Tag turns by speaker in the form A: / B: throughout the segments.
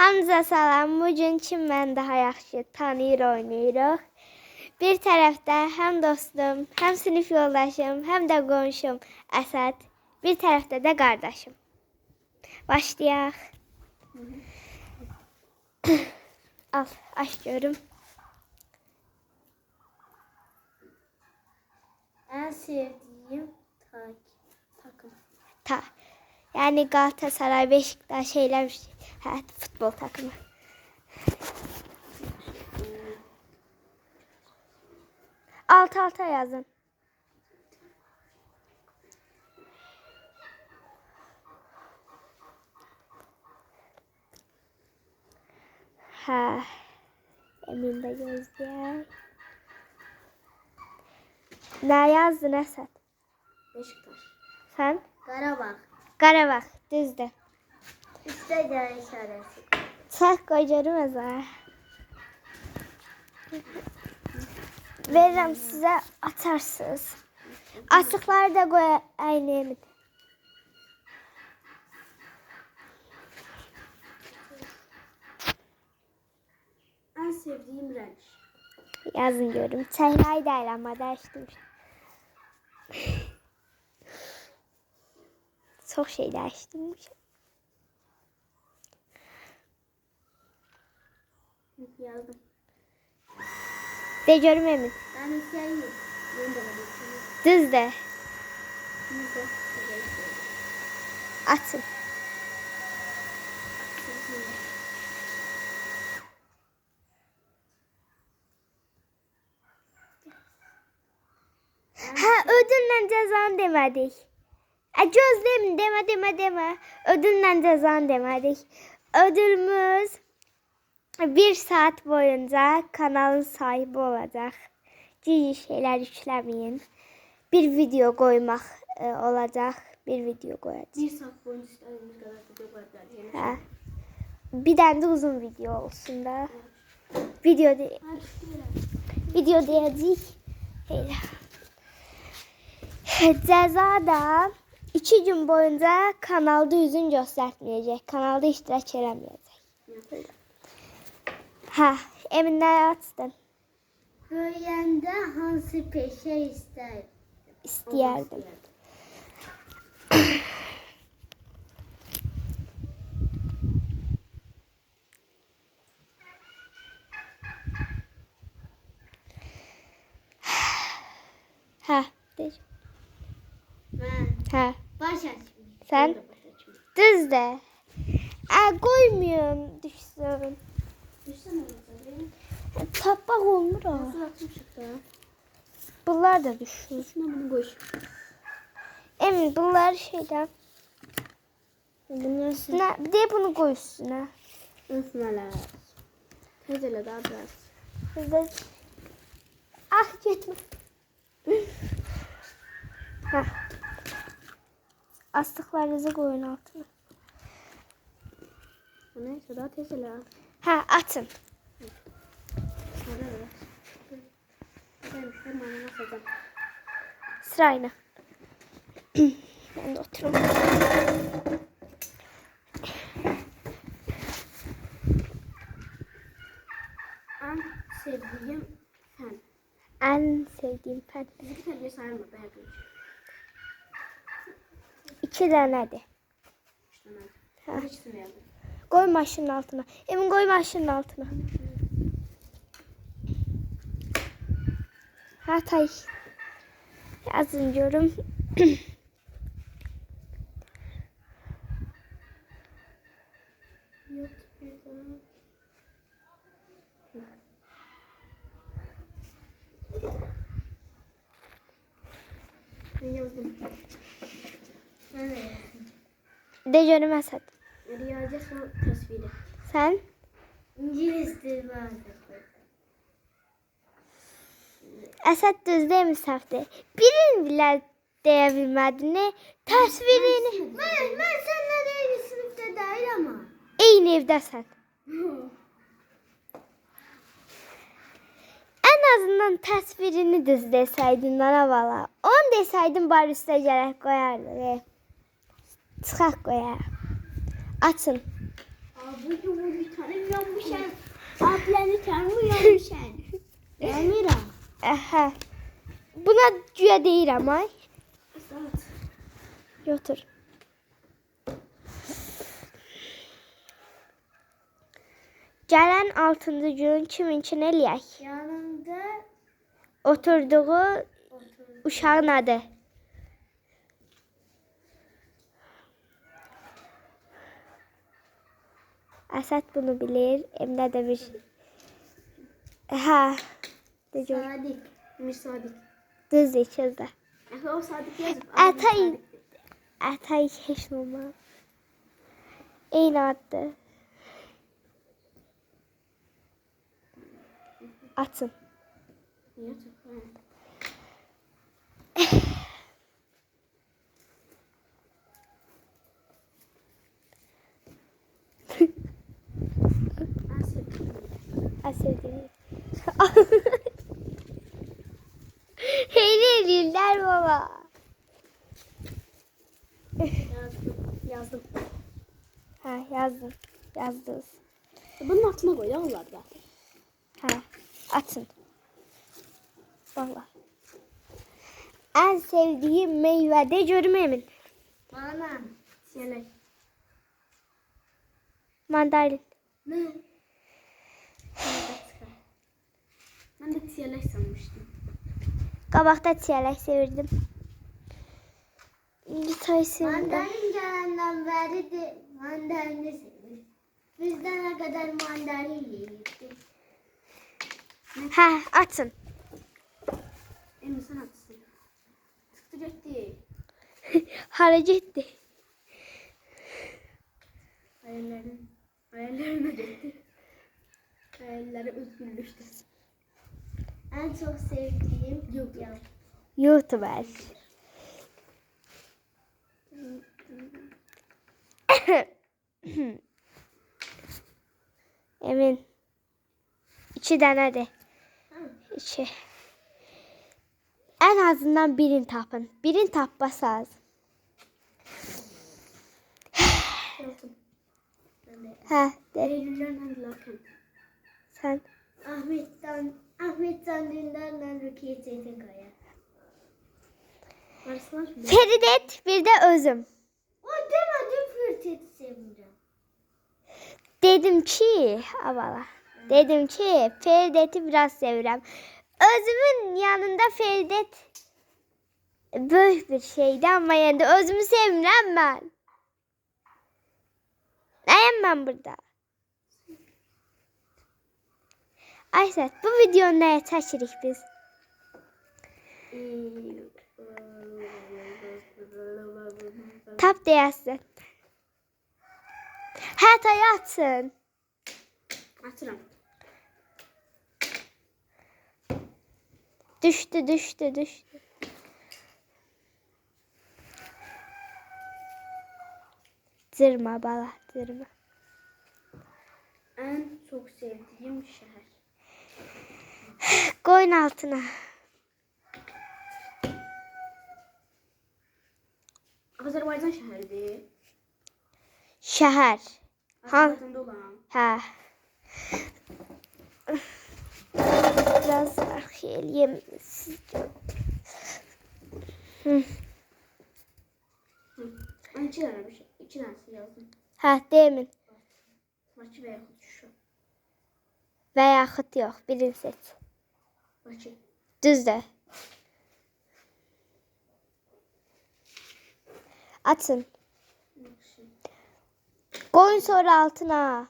A: Hamza salam. Bugün kim mən daha yaxşı tanıyır oynayırıq. Bir tərəfdə həm dostum, həm sinif yoldaşım, həm də qonşum Əsəd. Bir tərəfdə də qardaşım. Başlayaq. Al, aç görüm.
B: En sevdiğim takım.
A: Yani Galatasaray, Beşiktaş şeyler bir şey. Evet, futbol takımı. Alta yazın. Ha. Emin de gözlüyor. Ne yazdın Esat?
B: Beşiktaş.
A: Sen?
B: Karabağ.
A: Qarabağ, düzdür.
B: İşte gel işareti.
A: Çək qoy görməz ha. Verirəm sizə, açarsınız. Açıqları da qoy aynı.
B: En sevdiğim renk.
A: Yazın görüm. Çəkməyi deyil amma dəyişdim. Çox şey dəyişdirmişəm.
B: Yazdım.
A: De görüm Emin.
B: Ben sevdim. Ben de böyle.
A: Düzdür.
B: Şimdi de.
A: Açın. Ha, ödüllə cəzanı demədik. Gözləyin, demə. Ödüllə cəzanı demədik. Ödülümüz 1 saat boyunca kanalın sahibi olacaq. Cici şeyler yükləməyin. Bir video koymaq olacaq. Bir video koyacağız.
B: 1 saat boyunca istediğimiz kadar video koyabiliriz.
A: Ha. Bir tane de uzun video olsun da. Video deyəcəyik. Elə. Cəza da 2 gün boyunca kanalda üzün göstərməyəcək. Kanalda iştirak eləməyəcək. Ha, Emin nə açdın?
B: Böyüyende hansı peşe ister?
A: İstəyərdim. Ha, deyəcəm.
B: Ben
A: Ha,
B: baş açmayayım.
A: Sen?
B: Ben de baş açmayayım.
A: düzdür. Qoymayın düşsün.
B: Düşsene mesela.
A: Tapmaq olmur ha.
B: Nasıl atmışık da?
A: Bunlar da düşsün.
B: Şuna bunu koy.
A: Emin bunlar şeyden.
B: Bunlar
A: Üstüne, de bunu koy üstüne.
B: Üfmeler. Tezele daha biraz.
A: Bizde... Ah gitme. Heh. Astıklarınızı koyun altına.
B: Neyse daha tezele.
A: Ha, atın.
B: Hadi biraz. Gelmiş hemen nasıl?
A: Sırayla. Ben de otururum.
B: En sevdiğim fen.
A: En sevdiğim fen.
B: Bizi bir sayma be her gün.
A: 2 tanedir.
B: İşte ben. Hiç sürüyorum.
A: Koy maşının altına. Emin koy maşının altına. Hatay. Yazın diyorum.
B: Yok bir daha. Ben yazdım. Ben de yazdım.
A: De görüm Esad.
B: Riyaze son tasviri.
A: Sen?
B: İngiliz dili var.
A: Esad düz değil mi safte? Birini bile diyebilmedin. Ne? Tasvirini.
B: Ben seninle de aynı sınıfta değil ama.
A: Eyni evdesən. En azından təsvirini düz desəydin ana bala. Onu desəydin bari üstə gərək qoyardıq. Çıxaq qoyaq. Açın.
B: Abi bu bir
A: Hə. Buna güya deyirəm ay.
B: Saat.
A: Yotur. Gələn 6-cı gün kiminkin eləyək?
B: Yanımda
A: Oturduğu
B: oturdu.
A: uşağın adı. Əsəd bunu bilir. Emdə də bir... Hə. De gör.
B: Sadik. Emir Sadik.
A: Düz ikizdə.
B: O Sadik yazıp.
A: Ətay. Ətay heç olmaz. Eyni addır. Açın.
B: Niye çok?
A: Əsədi. Heyli eləyirlər baba.
B: Yazdım.
A: Hə, yazdım. Yazdınız.
B: Bunun altına koy ya onlar da.
A: Hə, açın. Valla. En sevdiğim meyve de görmemin.
B: Bana. Yelek.
A: Mandalin.
B: Ne? Ben de tiyelek sanmıştım.
A: Qabaqda çiyələk sevirdim. İndi çay sevirdim.
B: Mandalin gelenden beri de mandalini sevmiş. Bizden ne kadar mandalin yiyip.
A: Hə, açın.
B: Emre sen haklısın. Çıktı gitti.
A: Hara getdi?
B: Hayallerine gitti. Hayalleri özgürleşti. En çok sevdiğim yok ya.
A: YouTuber. Emin. 2 dənədir. İki. En azından birini tapın. Birini tapmasaz.
B: Yaptım. Ben de.
A: Hə, de.
B: Eylül'den dilerken.
A: Sən.
B: Ahmet Can Dündar'la Rukiye Çetinkaya. Varsınlar mı?
A: Feridet, bir de özüm.
B: O demedim Fırtet'i sevmeyeceğim.
A: Dedim ki, avala. Dedim ki, Feridet'i biraz sevirəm. Özümün yanında Feridet böyük bir şeydi ama yani de özümü sevmirəm ben. Nəyəm ben burada? Aysət, bu videonu nəyə çəkirik biz? Tap deyəsən. Hə, tayı açsın.
B: Açıram.
A: Düşdü. Cırma bala, cırma.
B: En çok sevdiğim şehir.
A: Koyun altına.
B: Azerbaycan şehridir.
A: Şəhər.
B: Azerbaycan'da olan.
A: Hə. Biraz arxa eləyim sizcə.
B: Ben iki tane bir şey. İki tanesi yazdım.
A: Hə, demin.
B: Bakı veya şu.
A: Və yaxud yox, birini seç.
B: Bakı.
A: Düzdür. Açın. Koyun sonra altına.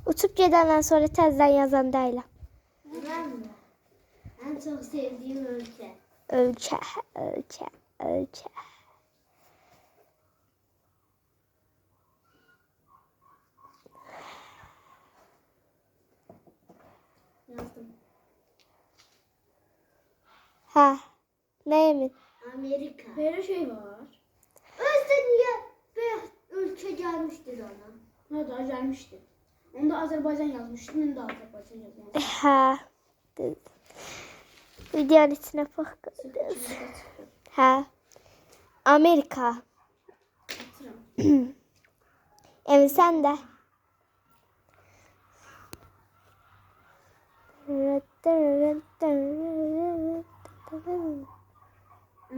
A: Uçup gedəndən sonra təzdən yazan deyiləm.
B: Ben mi? En çok sevdiğim ülke.
A: Ölkə.
B: Yazdım.
A: Hə. Nə emin?
B: Amerika. Böyle şey var. Özde niye bir ülke gelmiştir ona? Ne daha gelmişti. Onda Azerbaycan yazmıştım. Onda Azerbaycan yazmıştım.
A: Hə. Düz. Videonun içinə bax. Hə. Amerika.
B: Atıram.
A: Emin sən də.
B: En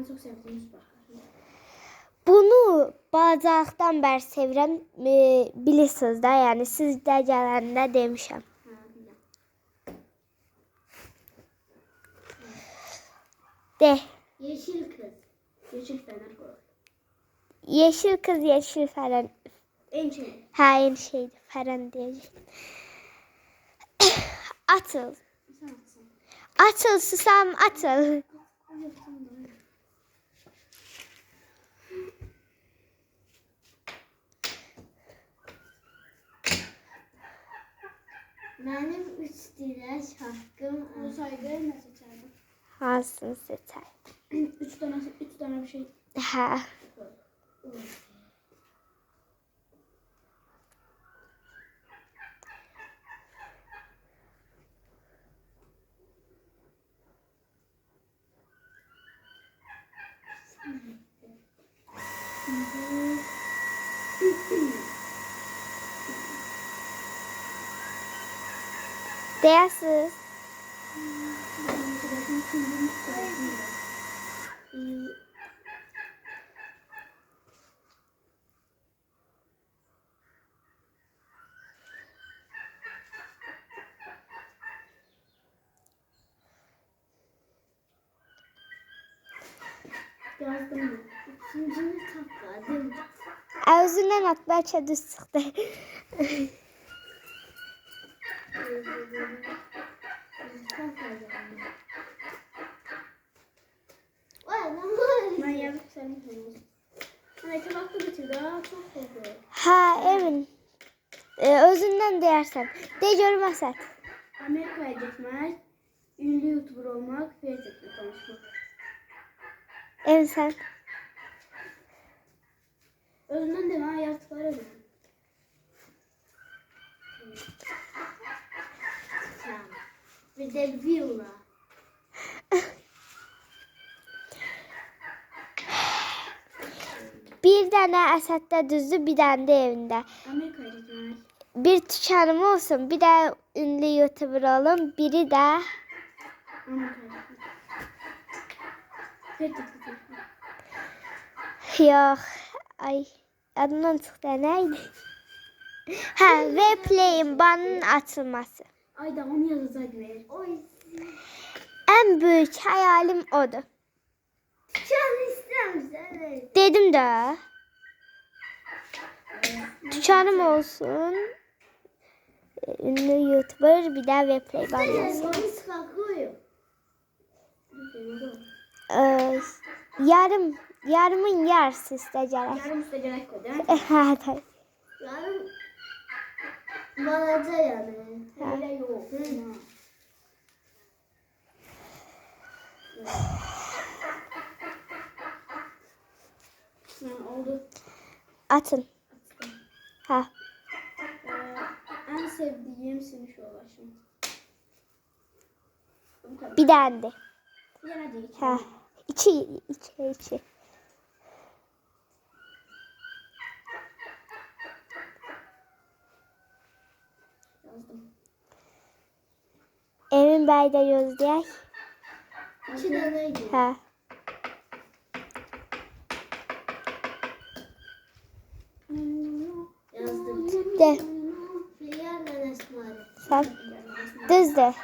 B: çok sevdiğiniz park.
A: Bunu bacaqdan bəri sevirəm. Bilirsiniz də, yəni siz də gələndə demişəm.
B: Ha, bilmem.
A: De.
B: Yeşil kız. Yeşil fener koy.
A: Yeşil kız, yeşil fərən.
B: En şey.
A: Hə, eyni şeydir. Fərən deyəcək. Atıl.
B: Sen atsın.
A: Atıl, susam, atıl.
B: Benim 3 lira şarkım olsaydı ne seçerdim?
A: Hansını seçər?
B: 3 tane bir şey.
A: Hə. Deyəsiz.
B: Yazdım. İkincini takladım.
A: Əvzündən at, bəlkə düz çıxdı.
B: Ben yazıp senin koyuyorsun. Hani tabakta bitirdi. Aa, çok oldu.
A: Hə, Emin. Özündən deyərsən. De görüm Əsəd.
B: Amerika'ya gitmek, ünlü YouTuber olmak, Facebook'ta konuşmak.
A: Emin sən.
B: Özünden de bana yazdıkları öyle. Bir de villa.
A: Bir dənə Əsəddə düzdür, bir dənə də evində.
B: Amerika'ya gitmek.
A: Bir tükanım olsun, bir də ünlü YouTuber olum, biri də
B: Amerika'ya gitmek. Facebook'ta konuşmak.
A: yox. Ay, adından çıxdı, nə idi? Hə, Vplay'in banının açılması.
B: Ay da onu yazacakdım eğer. Oy.
A: Ən böyük hayalim odur.
B: Can istemişler.
A: Dedim də. Tükanım olsun. Ünlü YouTuber, bir də Vplay banı olsun.
B: Onu sıkakıyor.
A: Yarımın yarısı istəyəcək.
B: Yarım üstelik koy değil mi?
A: Hə, tabii.
B: Yarım balaca yani. Öyle yok. Oldu.
A: Atın. Hə.
B: En sevdiğim sinir ulaşım.
A: Bir dənədir.
B: Bir tane değil.
A: Hə. İki.
B: Yazdım.
A: Emin bəy də gözləyək.
B: 2 taneydi.
A: Hə.
B: Yazdım.
A: De.
B: Filyarla esmari.
A: Sən. Düzdür.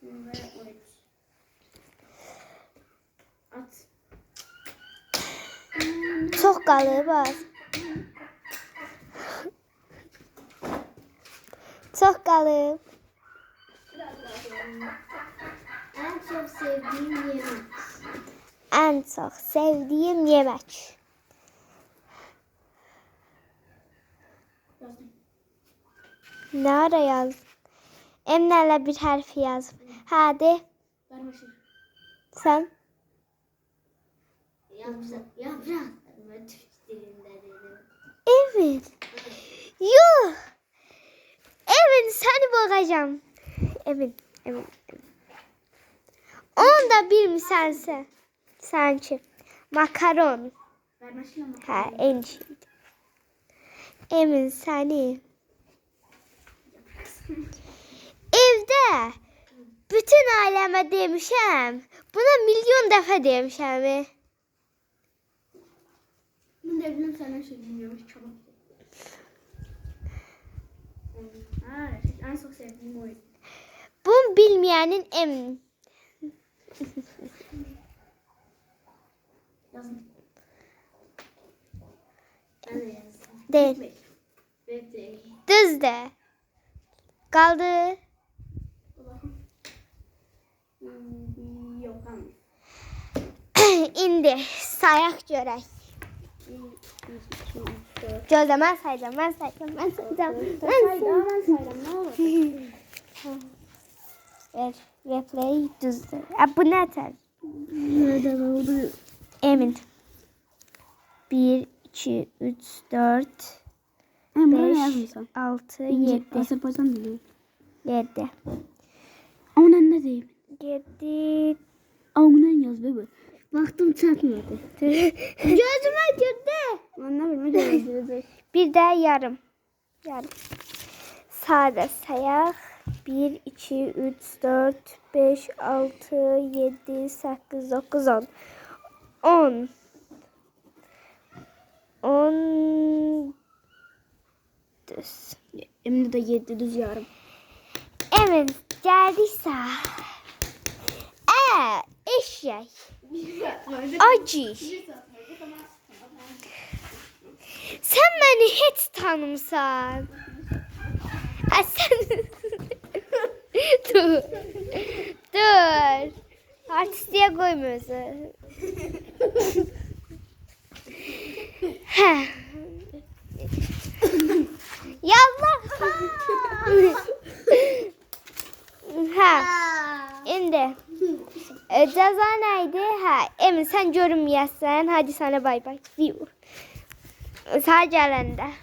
B: Ve oyuz. At.
A: Çox qalıb az. Çox qalıb.
B: En çok sevdiğim yemek.
A: Ən çox sevdiyim yemək.
B: Yazdım.
A: Nə ara yazdın? Emnələ bir hərfi yazıb. Hadi,
B: Vermişim.
A: sən.
B: Yaprak. Ben Türk dilinde dedim.
A: Emin. Yox. Emin, səni boğacam. Emin. Onu da bilmisənsə. Sənki. Makaron.
B: Vermişim ama.
A: Hə, eyni şeydir. Emin, səni. evdə bütün ailəmə demişəm. Buna milyon dəfə demişəm.
B: Ben de evlen senden şey bilmiyorum. Çabuk. Ha, en çok sevdiğim oyun.
A: Bunu bilməyənin
B: Yazın. Ben de yazdım.
A: deyil.
B: Bekle.
A: Düzdür. Qaldı.
B: Bakın. Yok tamam.
A: İndi sayaq görək. Gözlə, mən sayacağım.
B: Ben saydım. Ne olur?
A: Replay düzdür. Bu nətər?
B: Nerede oldu?
A: Emin. 1, 2, 3, 4,
B: Buraya
A: 5,
B: yazmışsın.
A: 6, 7.
B: Azerbaycan dili.
A: 7.
B: Ama ne diyeyim?
A: 7.
B: Ağından yaz bebe. Baktım çatmadı.
A: Gözümə girdi.
B: Anlamıyorum. Ne diyeyim?
A: Bir də yarım. Yarım. Sadə sayaq. 1, 2, 3, 4, 5, 6, 7, 8, 9, 10. 10. 10. Düz.
B: Emre de 7 düz yarım.
A: Emin gəldiksə. Eşək. Acı. Sən məni heç tanımsan. Sən... Dur. Dur. Artistliyə qoymuyorsun. Hə. Yallah. Hə. İndi. Cəza neydi? Hə. Emin sən görünməyəsən. Hadi sana bay bay. Sağ gələndə.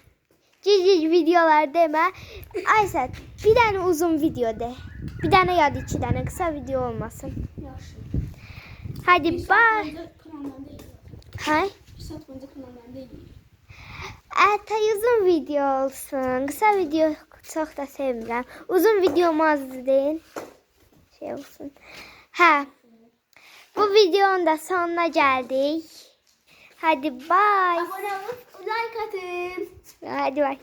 A: Cici videolar demə. Aysət, bir dənə uzun video de. Bir dənə ya da 2 dənə qısa video olmasın.
B: Yaxşı.
A: Hadi bay.
B: Kanaldan değil.
A: Hay?
B: Bir saat boyunca kanaldan değil.
A: Ətay uzun video olsun. Qısa video çox da sevmirəm. Uzun video azdır deyin. Şey olsun. Hə. Bu videonun da sonuna gəldik. Hadi bay.
B: Abone olup like atın.
A: Hadi bay.